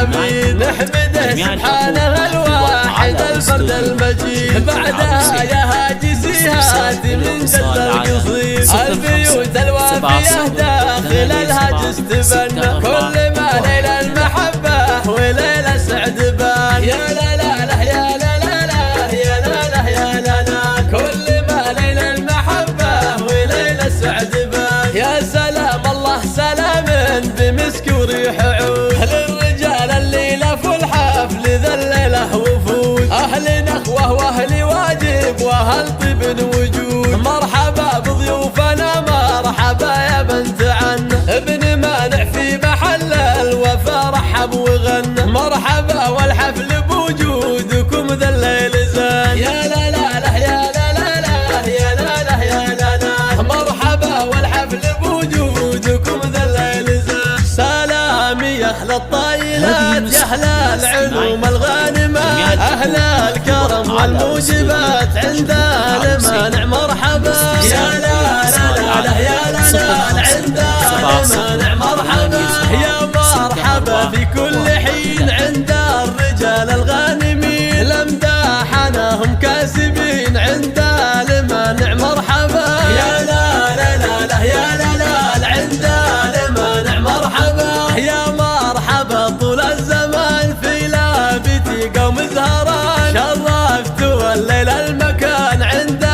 الحميد نحمده سبحانه الواحد الفرد المجيد بعدها يا هاجسي هاتي من جد القصيد البيوت الوافية داخل الهاجس تبنى كل ما ليل المحبة وليل سعد بان يا لا لا لا يا لا لا لا يا لا لا يا لا لا كل ما ليل المحبة وليل سعد بان يا سلام الله سلام بمسك وريح عود للرجال الليلة في الحفل ذا الليلة وفود أهل نخوة وأهل واجب وأهل طيب وجود مرحبا بضيوفنا مرحبا يا بنت عن ابن مانع في محل الوفا رحب وغنى مرحبا والحفل بوجودكم ذا الليل زان يا لا لا لا يا لا لا لا يا لا لا يا لا لا مرحبا والحفل بوجودكم ذا الليل زان سلام يا أهل الطايلات يا أهل العلوم الغانمات أهل الكرم والموجبات عند المانع مرحبا يا لا لا لا يا لا لا عند المانع مرحبا يا مرحبا في كل حين عند الرجال الغانمين لمداحناهم كاسبين عند المانع مرحبا يا لا لا لا لا يا لا لا عند المانع مرحبا يا مرحبا طول الزمان في لابتي قوم زهران شرفتوا الليل المكان عند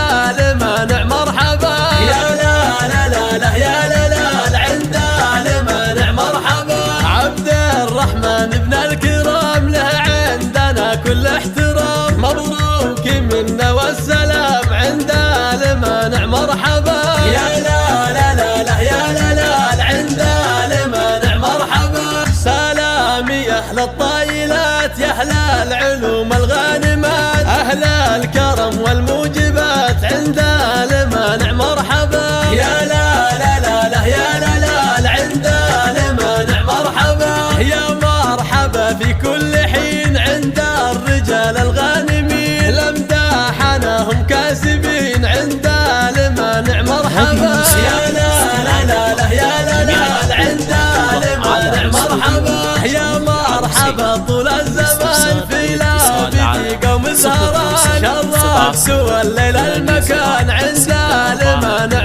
المانع مرحبا يا لا لا لا لا يا لا لا عند المانع مرحبا عبد الرحمن ابن الكرام له عندنا كل احترام مبروك منا والسلام عند المانع مرحبا يا لا لا لا لا يا لا لا عند المانع مرحبا سلام يا أهل الطايلات يا أهل العلوم الغانمات أهل الكرم والموجبات عند المانع مرحبا يا لا لا لا لا يا لا لا عند المانع مرحبا يا مرحبا في كل حين عند الرجال الغانمين لمداحناهم كاسبين عند المانع مرحبا يا لا لا لا لا يا لا لا عند المانع مرحبا يا مرحبا طول الزمان في لابتي قوم سهران شرفتوا الليل المكان عند المانع